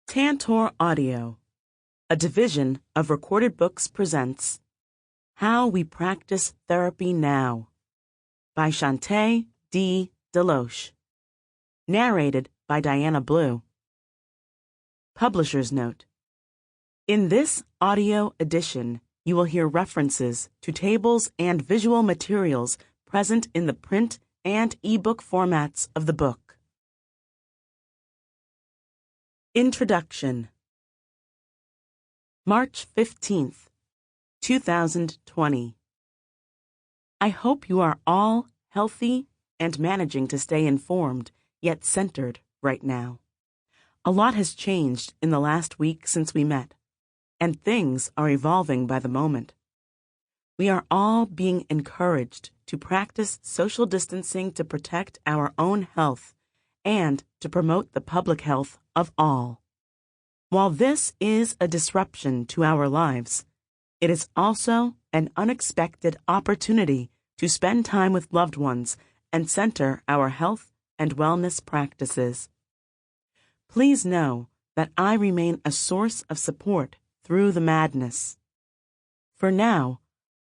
Tantor Audio, a division of Recorded Books, presents How We Practice Therapy Now by Chante D. Deloach. Narrated by Diana Blue. Publisher's Note: in this audio edition, you will hear references to tables and visual materials present in the print and ebook formats of the book. Introduction. March 15th, 2020. I hope you are all healthy and managing to stay informed, yet centered right now. A lot has changed in the last week since we met, and things are evolving by the moment. We are all being encouraged to practice social distancing to protect our own health and to promote the public health of all. While this is a disruption to our lives, it is also an unexpected opportunity to spend time with loved ones and center our health and wellness practices. Please know that I remain a source of support through the madness. For now,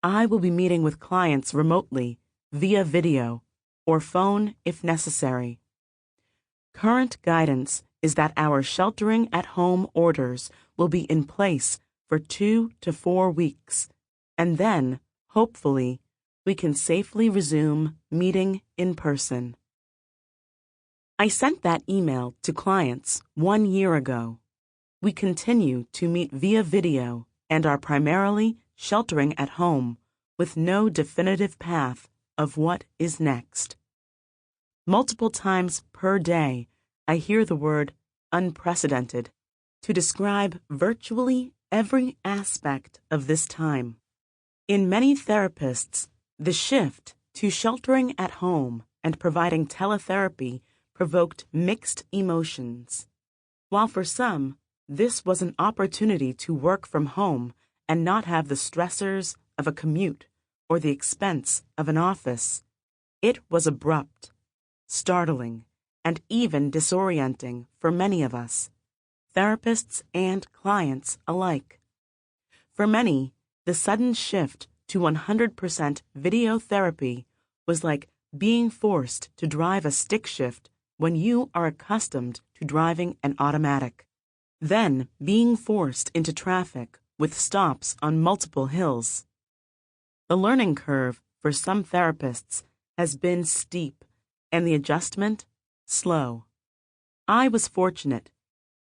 I will be meeting with clients remotely via video or phone if necessary. Current guidance is that our sheltering-at-home orders will be in place for 2 to 4 weeks, and then, hopefully, we can safely resume meeting in person. I sent that email to clients 1 year ago. We continue to meet via video and are primarily sheltering at home with no definitive path of what is next. Multiple times per day, I hear the word unprecedented to describe virtually every aspect of this time. In many therapists, the shift to sheltering at home and providing teletherapy provoked mixed emotions. While for some, this was an opportunity to work from home and not have the stressors of a commute or the expense of an office, it was abrupt, startling, and even disorienting for many of us, therapists and clients alike. For many, the sudden shift to 100% video therapy was like being forced to drive a stick shift when you are accustomed to driving an automatic. Then being forced into traffic with stops on multiple hills. The learning curve for some therapists has been steep, and the adjustment slow. I was fortunate.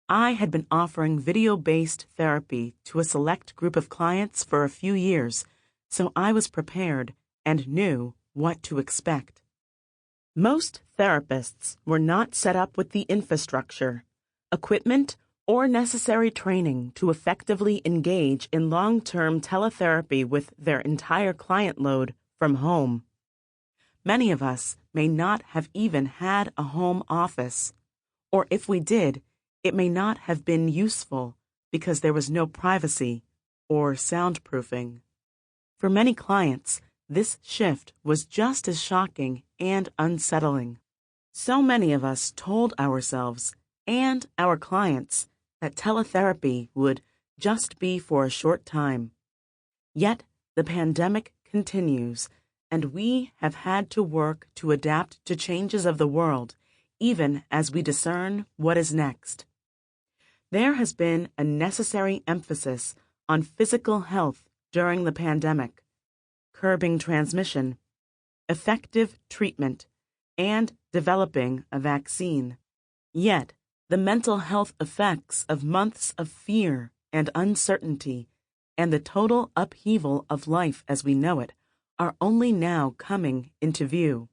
I had been offering video-based therapy to a select group of clients for a few years, so I was prepared and knew what to expect. Most therapists were not set up with the infrastructure, equipment, or necessary training to effectively engage in long-term teletherapy with their entire client load from home. Many of us may not have even had a home office, or if we did, it may not have been useful because there was no privacy or soundproofing. For many clients, this shift was just as shocking and unsettling. So many of us told ourselves and our clients that teletherapy would just be for a short time. Yet the pandemic continues, and we have had to work to adapt to changes of the world, even as we discern what is next. There has been a necessary emphasis on physical health during the pandemic, curbing transmission, effective treatment, and developing a vaccine. Yet, the mental health effects of months of fear and uncertainty and the total upheaval of life as we know it are only now coming into view.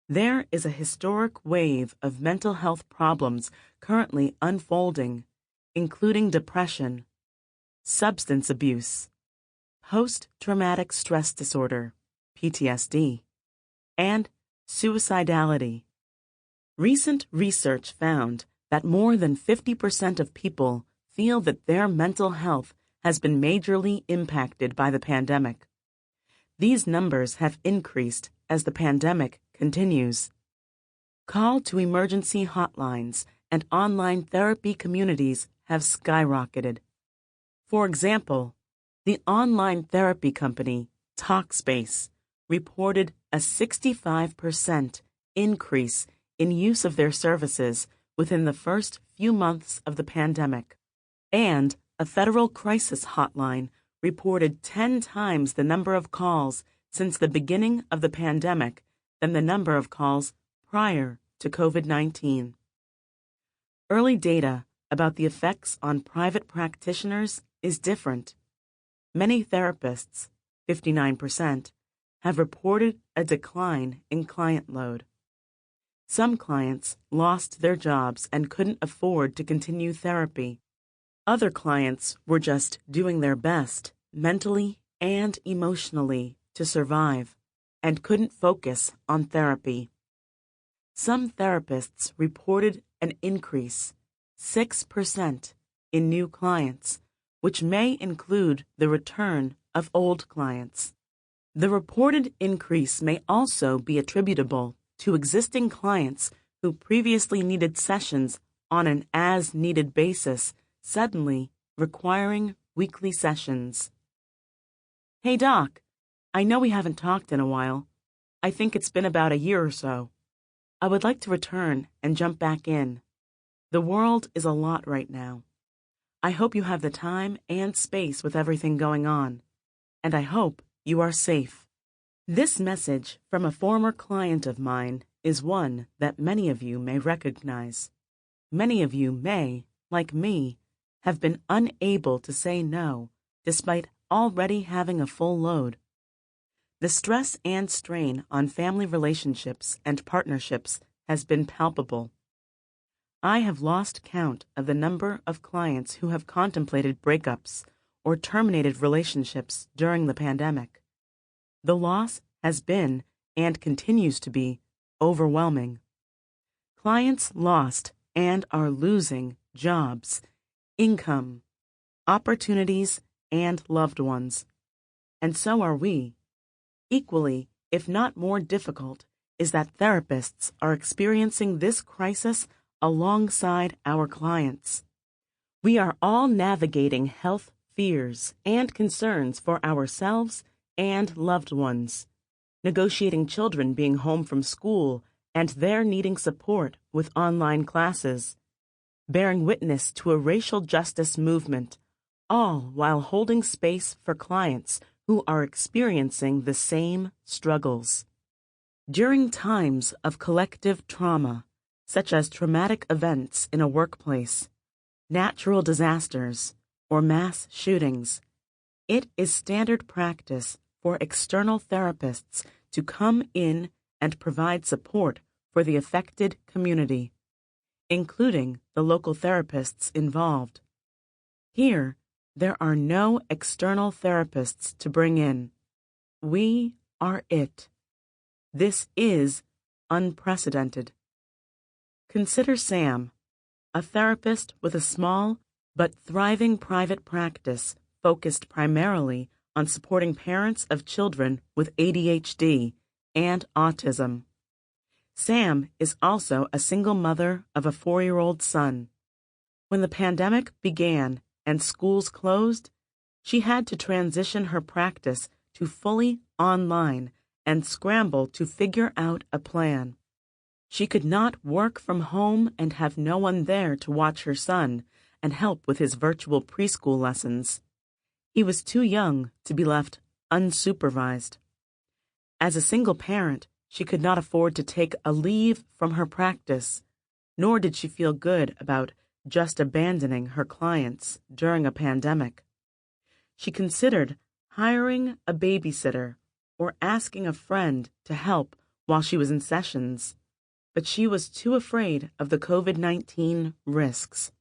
There is a historic wave of mental health problems currently unfolding, including depression, substance abuse, post-traumatic stress disorder, PTSD, and suicidality. Recent research found that more than 50% of people feel that their mental health has been majorly impacted by the pandemic. These numbers have increased as the pandemic continues. Call to emergency hotlines and online therapy communities have skyrocketed. For example, the online therapy company Talkspace reported a 65% increase in use of their services within the first few months of the pandemic, and a federal crisis hotline reported 10 times the number of calls since the beginning of the pandemic than the number of calls prior to COVID-19. Early data about the effects on private practitioners is different. Many therapists, 59%, have reported a decline in client load. Some clients lost their jobs and couldn't afford to continue therapy. Other clients were just doing their best, mentally and emotionally, to survive, and couldn't focus on therapy. Some therapists reported an increase, 6%, in new clients, which may include the return of old clients. The reported increase may also be attributable to existing clients who previously needed sessions on an as-needed basis suddenly requiring weekly sessions. Hey, Doc, I know we haven't talked in a while. I think it's been about a year or so. I would like to return and jump back in. The world is a lot right now. I hope you have the time and space with everything going on, and I hope you are safe. This message from a former client of mine is one that many of you may recognize. Many of you may, like me, have been unable to say no despite already having a full load. The stress and strain on family relationships and partnerships has been palpable. I have lost count of the number of clients who have contemplated breakups or terminated relationships during the pandemic. The loss has been, and continues to be, overwhelming. Clients lost and are losing jobs, income, opportunities, and loved ones. And so are we. Equally, if not more difficult, is that therapists are experiencing this crisis alongside our clients. We are all navigating health fears and concerns for ourselves and loved ones, negotiating children being home from school and their needing support with online classes, bearing witness to a racial justice movement, all while holding space for clients who are experiencing the same struggles. During times of collective trauma, such as traumatic events in a workplace, natural disasters, or mass shootings, it is standard practice for external therapists to come in and provide support for the affected community, including the local therapists involved. Here, there are no external therapists to bring in. We are it. This is unprecedented. Consider Sam, a therapist with a small but thriving private practice focused primarily on supporting parents of children with ADHD and autism. Sam is also a single mother of a 4-year-old son. When the pandemic began and schools closed, she had to transition her practice to fully online and scramble to figure out a plan. She could not work from home and have no one there to watch her son and help with his virtual preschool lessons. He was too young to be left unsupervised. As a single parent, she could not afford to take a leave from her practice, nor did she feel good about just abandoning her clients during a pandemic. She considered hiring a babysitter or asking a friend to help while she was in sessions, but she was too afraid of the COVID-19 risks.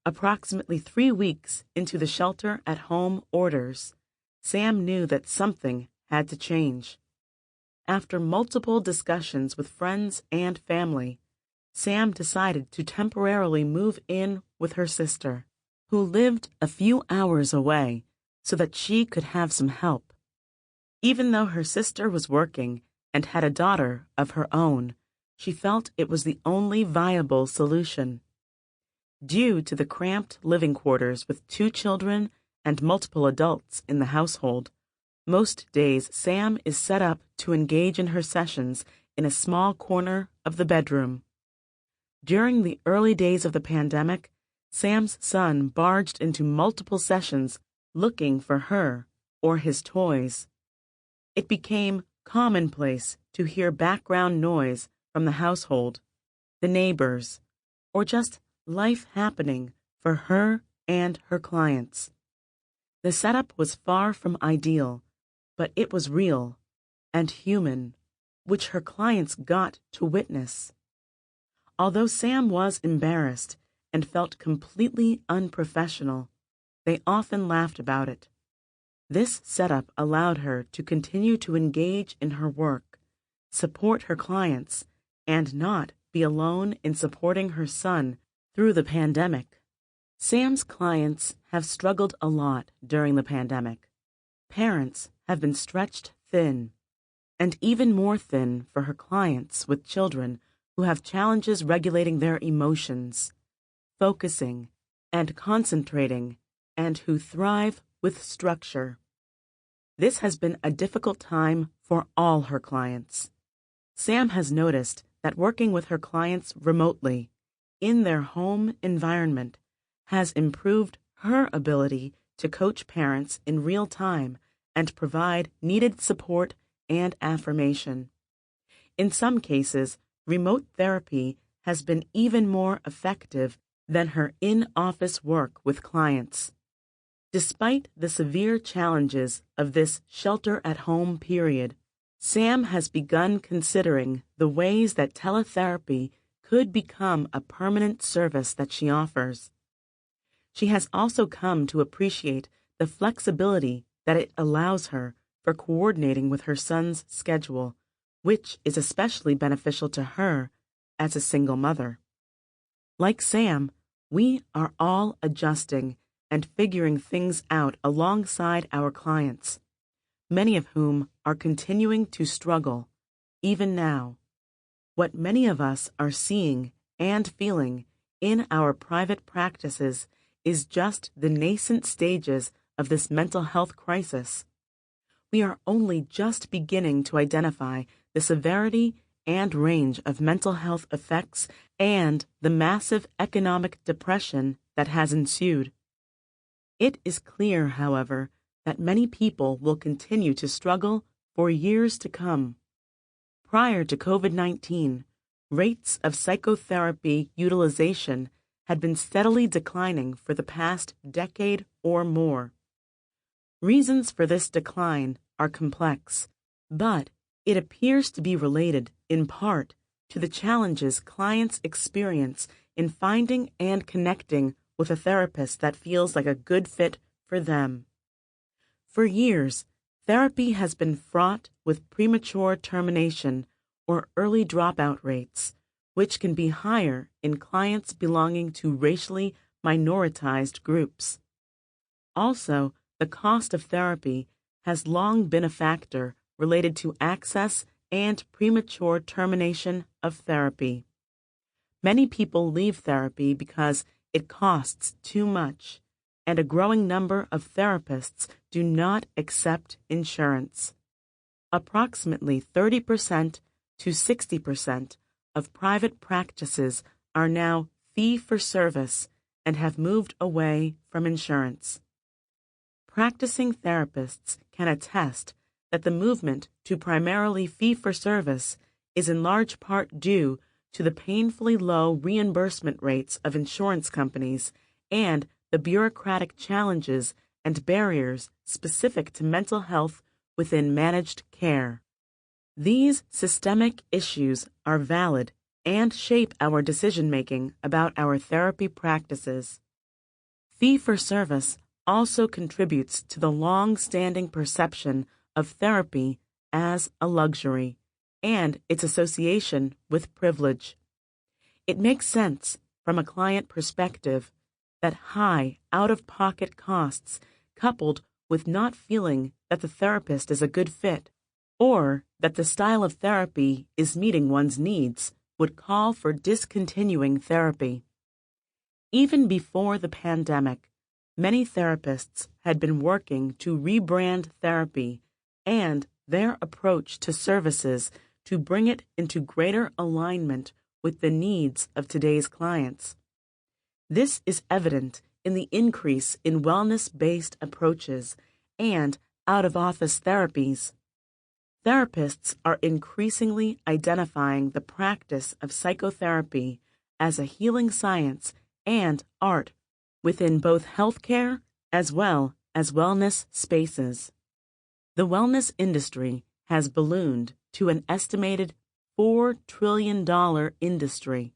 Approximately 3 weeks into the shelter-at-home orders, Sam knew that something had to change. After multiple discussions with friends and family, Sam decided to temporarily move in with her sister, who lived a few hours away, so that she could have some help. Even though her sister was working and had a daughter of her own, she felt it was the only viable solution. Due to the cramped living quarters with 2 children and multiple adults in the household, most days Sam is set up to engage in her sessions in a small corner of the bedroom. During the early days of the pandemic, Sam's son barged into multiple sessions looking for her or his toys. It became commonplace to hear background noise from the household, the neighbors, or just life happening for her and her clients. The setup was far from ideal, but it was real and human, which her clients got to witness. Although Sam was embarrassed and felt completely unprofessional, they often laughed about it. This setup allowed her to continue to engage in her work, support her clients, and not be alone in supporting her son through the pandemic. Sam's clients have struggled a lot during the pandemic. Parents have been stretched thin, and even more thin for her clients with children who have challenges regulating their emotions, focusing, and concentrating, and who thrive with structure. This has been a difficult time for all her clients. Sam has noticed that working with her clients remotely, in their home environment, has improved her ability to coach parents in real time and provide needed support and affirmation. In some cases, remote therapy has been even more effective than her in-office work with clients. Despite the severe challenges of this shelter-at-home period, Sam has begun considering the ways that teletherapy could become a permanent service that she offers. She has also come to appreciate the flexibility that it allows her for coordinating with her son's schedule, which is especially beneficial to her as a single mother. Like Sam, we are all adjusting and figuring things out alongside our clients, many of whom are continuing to struggle, even now. What many of us are seeing and feeling in our private practices is just the nascent stages of this mental health crisis. We are only just beginning to identify the severity and range of mental health effects and the massive economic depression that has ensued. It is clear, however, that many people will continue to struggle for years to come. Prior to COVID-19, rates of psychotherapy utilization had been steadily declining for the past decade or more. Reasons for this decline are complex, but it appears to be related, in part, to the challenges clients experience in finding and connecting with a therapist that feels like a good fit for them. For years, therapy has been fraught with premature termination or early dropout rates, which can be higher in clients belonging to racially minoritized groups. Also, the cost of therapy has long been a factor related to access and premature termination of therapy. Many people leave therapy because it costs too much, and a growing number of therapists do not accept insurance. Approximately 30% to 60% of private practices are now fee-for-service and have moved away from insurance. Practicing therapists can attest that the movement to primarily fee-for-service is in large part due to the painfully low reimbursement rates of insurance companies and the bureaucratic challenges and barriers specific to mental health within managed care. These systemic issues are valid and shape our decision-making about our therapy practices. Fee-for-service also contributes to the long-standing perception of therapy as a luxury and its association with privilege. It makes sense from a client perspective that high out-of-pocket costs coupled with not feeling that the therapist is a good fit or that the style of therapy is meeting one's needs would call for discontinuing therapy. Even before the pandemic, many therapists had been working to rebrand therapy and their approach to services to bring it into greater alignment with the needs of today's clients. This is evident in the increase in wellness-based approaches and out-of-office therapies. Therapists are increasingly identifying the practice of psychotherapy as a healing science and art within both healthcare as well as wellness spaces. The wellness industry has ballooned to an estimated $4 trillion industry.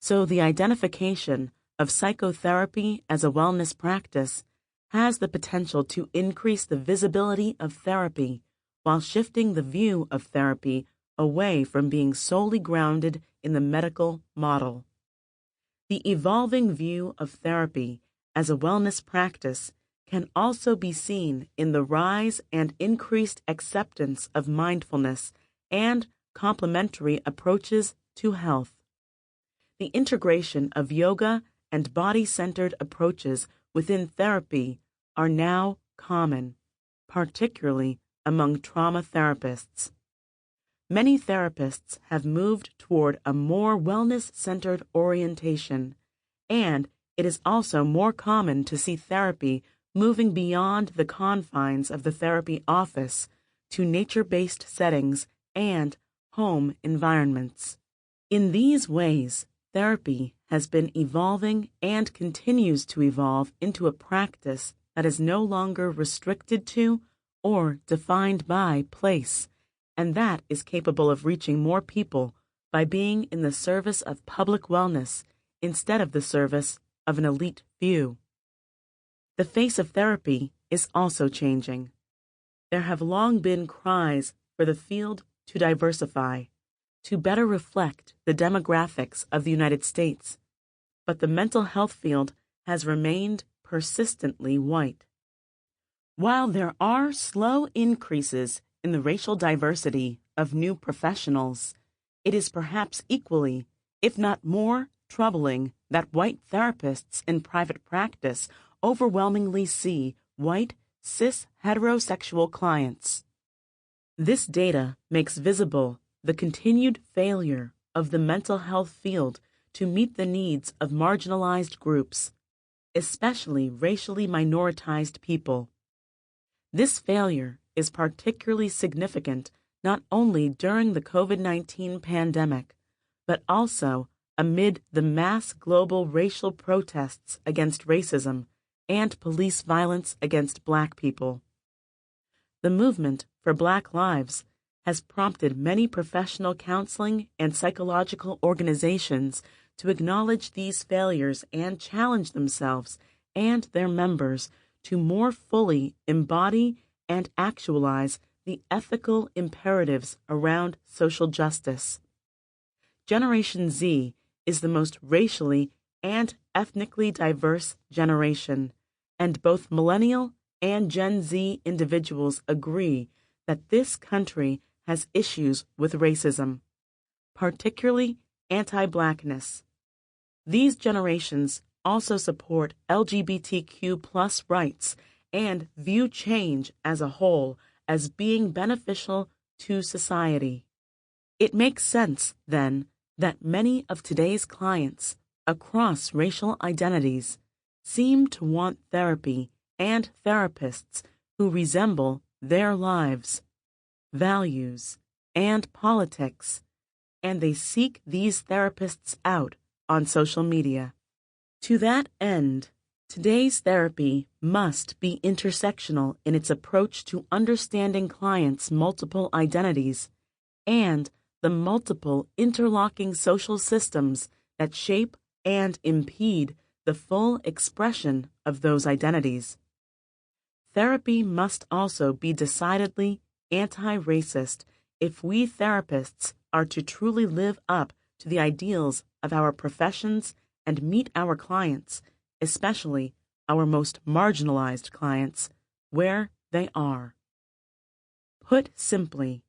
So the identification of psychotherapy as a wellness practice has the potential to increase the visibility of therapy while shifting the view of therapy away from being solely grounded in the medical model. The evolving view of therapy as a wellness practice can also be seen in the rise and increased acceptance of mindfulness and complementary approaches to health. The integration of yoga and body-centered approaches within therapy are now common, particularly among trauma therapists. Many therapists have moved toward a more wellness-centered orientation, and it is also more common to see therapy moving beyond the confines of the therapy office to nature-based settings and home environments. In these ways, therapy has been evolving and continues to evolve into a practice that is no longer restricted to or defined by place, and that is capable of reaching more people by being in the service of public wellness instead of the service of an elite few. The face of therapy is also changing. There have long been cries for the field to diversify, to better reflect the demographics of the United States, but the mental health field has remained persistently white. While there are slow increases in the racial diversity of new professionals, it is perhaps equally, if not more, troubling that white therapists in private practice overwhelmingly see white, cis heterosexual clients. This data makes visible the continued failure of the mental health field to meet the needs of marginalized groups, especially racially minoritized people. This failure is particularly significant not only during the COVID-19 pandemic, but also amid the mass global racial protests against racism and police violence against Black people. The movement for Black Lives has prompted many professional counseling and psychological organizations to acknowledge these failures and challenge themselves and their members to more fully embody and actualize the ethical imperatives around social justice. Generation Z is the most racially and ethnically diverse generation, and both millennial and Gen Z individuals agree that this country has issues with racism, particularly anti-Blackness. These generations also support LGBTQ+ rights and view change as a whole as being beneficial to society. It makes sense, then, that many of today's clients across racial identities seem to want therapy and therapists who resemble their lives, values, and politics, and they seek these therapists out on social media. To that end, today's therapy must be intersectional in its approach to understanding clients' multiple identities and the multiple interlocking social systems that shape and impede the full expression of those identities. Therapy must also be decidedly anti-racist if we therapists are to truly live up to the ideals of our professions and meet our clients, especially our most marginalized clients, where they are. Put simply,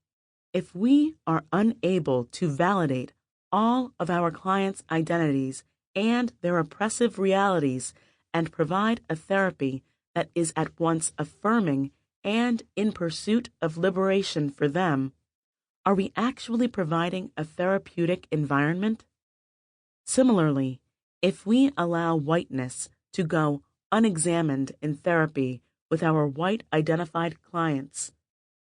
if we are unable to validate all of our clients' identities and their oppressive realities and provide a therapy that is at once affirming and in pursuit of liberation for them, are we actually providing a therapeutic environment? Similarly, if we allow whiteness to go unexamined in therapy with our white identified clients,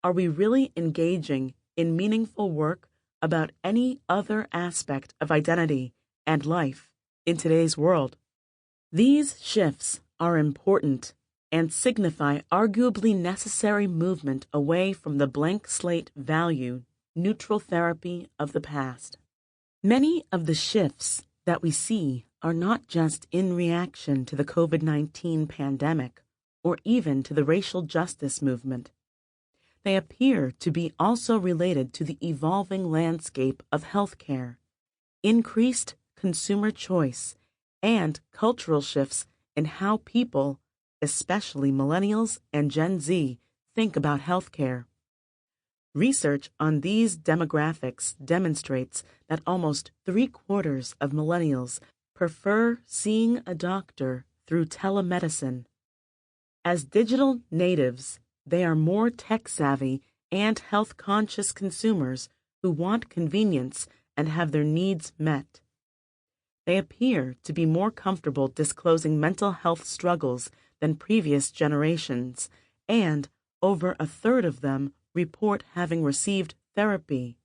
are we really engaging in meaningful work about any other aspect of identity and life in today's world? These shifts are important and signify arguably necessary movement away from the blank slate value neutral therapy of the past. Many of the shifts that we see are not just in reaction to the COVID-19 pandemic or even to the racial justice movement. They appear to be also related to the evolving landscape of healthcare, increased consumer choice, and cultural shifts in how people, especially millennials and Gen Z, think about healthcare. Research on these demographics demonstrates that almost 3/4 of millennials prefer seeing a doctor through telemedicine. As digital natives, they are more tech-savvy and health-conscious consumers who want convenience and have their needs met. They appear to be more comfortable disclosing mental health struggles than previous generations, and over 1/3 of them report having received therapy.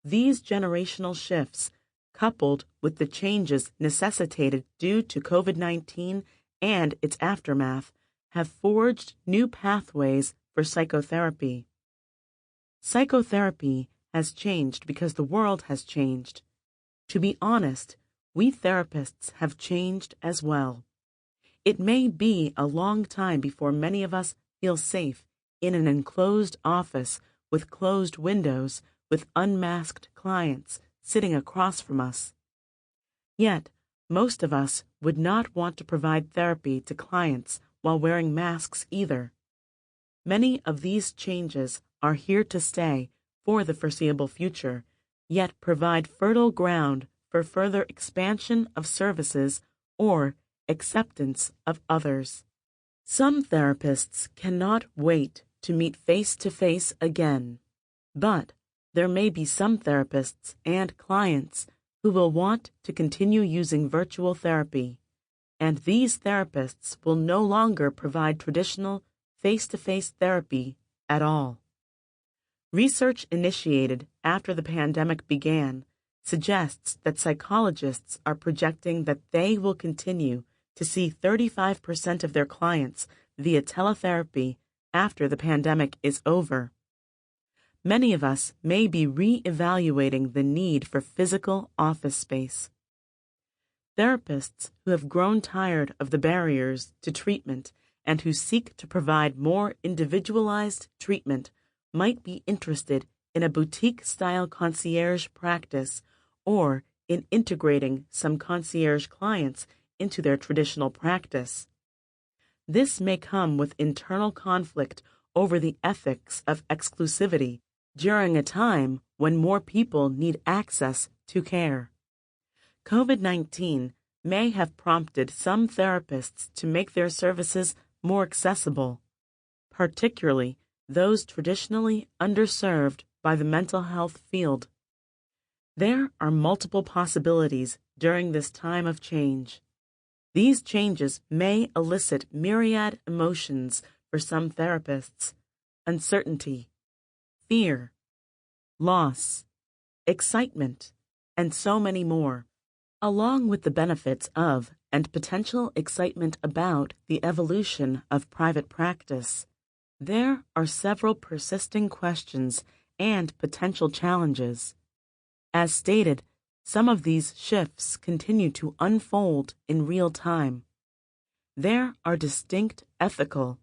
These generational shifts, coupled with the changes necessitated due to COVID-19 and its aftermath, have forged new pathways for psychotherapy. Psychotherapy has changed because the world has changed. To be honest, we therapists have changed as well. It may be a long time before many of us feel safe in an enclosed office with closed windows with unmasked clients sitting across from us. Yet, most of us would not want to provide therapy to clients while wearing masks either. Many of these changes are here to stay for the foreseeable future, yet provide fertile ground for further expansion of services or acceptance of others. Some therapists cannot wait to meet face-to-face again, but there may be some therapists and clients who will want to continue using virtual therapy, and these therapists will no longer provide traditional face-to-face therapy at all. Research initiated after the pandemic began suggests that psychologists are projecting that they will continue to see 35% of their clients via teletherapy after the pandemic is over. Many of us may be re-evaluating the need for physical office space. Therapists who have grown tired of the barriers to treatment and who seek to provide more individualized treatment might be interested in a boutique-style concierge practice or in integrating some concierge clients into their traditional practice. This may come with internal conflict over the ethics of exclusivity during a time when more people need access to care. COVID-19 may have prompted some therapists to make their services more accessible, particularly those traditionally underserved by the mental health field. There are multiple possibilities during this time of change. These changes may elicit myriad emotions for some therapists: uncertainty, fear, loss, excitement, and so many more, along with the benefits of and potential excitement about the evolution of private practice. There are several persisting questions and potential challenges. As stated, some of these shifts continue to unfold in real time. There are distinct ethical,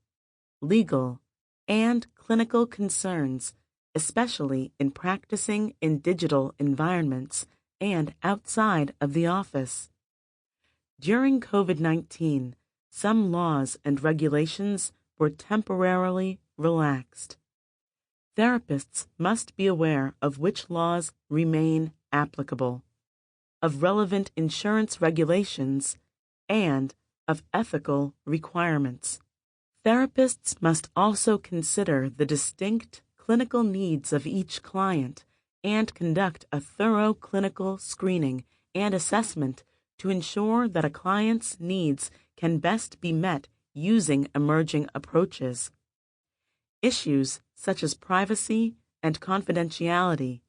legal, and clinical concerns, especially in practicing in digital environments and outside of the office. During COVID-19, some laws and regulations were temporarily relaxed. Therapists must be aware of which laws remain applicable, of relevant insurance regulations, and of ethical requirements. Therapists must also consider the distinct clinical needs of each client and conduct a thorough clinical screening and assessment to ensure that a client's needs can best be met using emerging approaches. Issues such as privacy and confidentiality,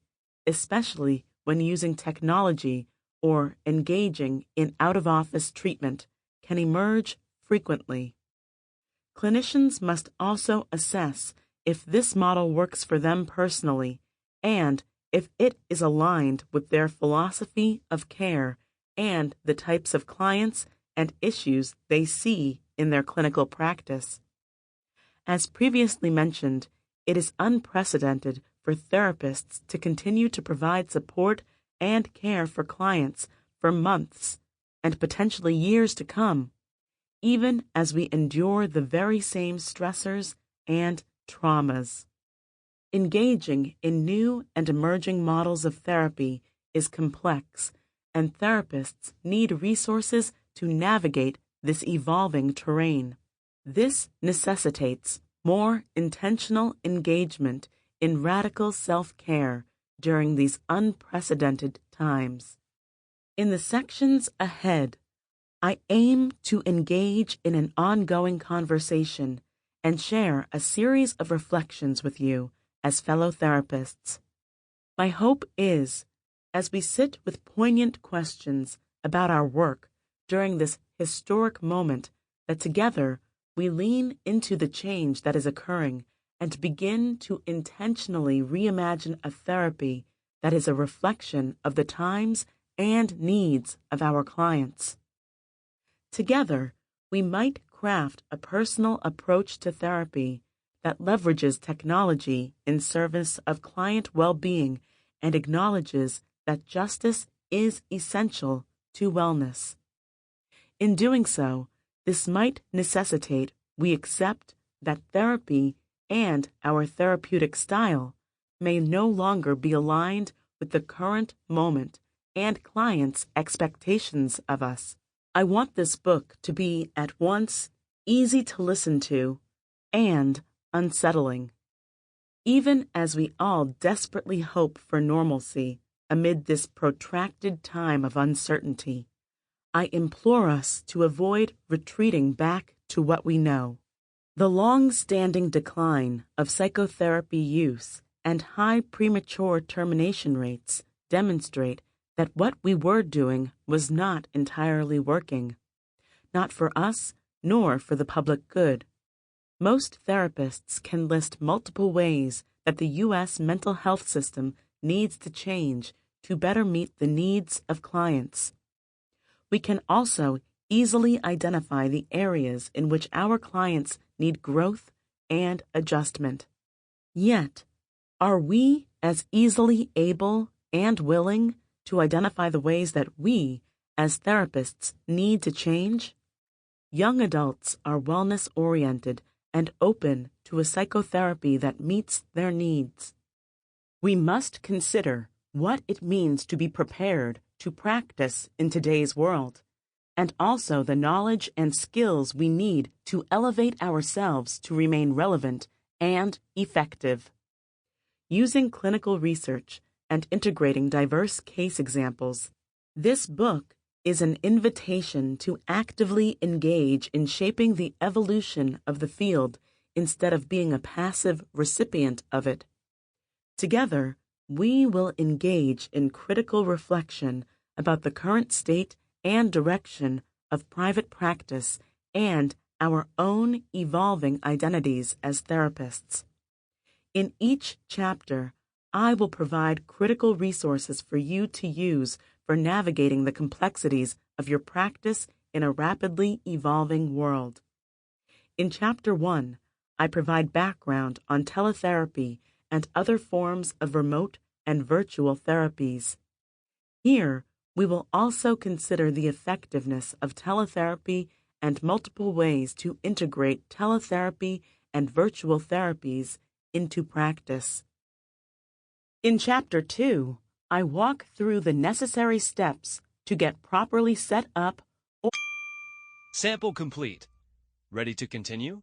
especially when using technology or engaging in out-of-office treatment, can emerge frequently. Clinicians must also assess if this model works for them personally and if it is aligned with their philosophy of care and the types of clients and issues they see in their clinical practice. As previously mentioned, it is unprecedented for therapists to continue to provide support and care for clients for months and potentially years to come, even as we endure the very same stressors and traumas. Engaging in new and emerging models of therapy is complex, and therapists need resources to navigate this evolving terrain. This necessitates more intentional engagement in radical self-care during these unprecedented times. In the sections ahead, I aim to engage in an ongoing conversation and share a series of reflections with you as fellow therapists. My hope is, as we sit with poignant questions about our work during this historic moment, that together we lean into the change that is occurring and begin to intentionally reimagine a therapy that is a reflection of the times and needs of our clients. Together, we might craft a personal approach to therapy that leverages technology in service of client well-being and acknowledges that justice is essential to wellness. In doing so, this might necessitate we accept that therapy and our therapeutic style may no longer be aligned with the current moment and clients' expectations of us. I want this book to be at once easy to listen to and unsettling. Even as we all desperately hope for normalcy amid this protracted time of uncertainty, I implore us to avoid retreating back to what we know. The long-standing decline of psychotherapy use and high premature termination rates demonstrate that what we were doing was not entirely working, not for us nor for the public good. Most therapists can list multiple ways that the U.S. mental health system needs to change to better meet the needs of clients. We can also easily identify the areas in which our clients need growth and adjustment. Yet, are we as easily able and willing to identify the ways that we, as therapists, need to change? Young adults are wellness-oriented and open to a psychotherapy that meets their needs. We must consider what it means to be prepared to practice in today's world, and also the knowledge and skills we need to elevate ourselves to remain relevant and effective. Using clinical research and integrating diverse case examples, this book is an invitation to actively engage in shaping the evolution of the field instead of being a passive recipient of it. Together, we will engage in critical reflection about the current state and direction of private practice and our own evolving identities as therapists. In each chapter, I will provide critical resources for you to use for navigating the complexities of your practice in a rapidly evolving world. In Chapter 1, I provide background on teletherapy and other forms of remote and virtual therapies. Here, we will also consider the effectiveness of teletherapy and multiple ways to integrate teletherapy and virtual therapies into practice. In Chapter 2, I walk through the necessary steps to get properly set up. Sample complete. Ready to continue?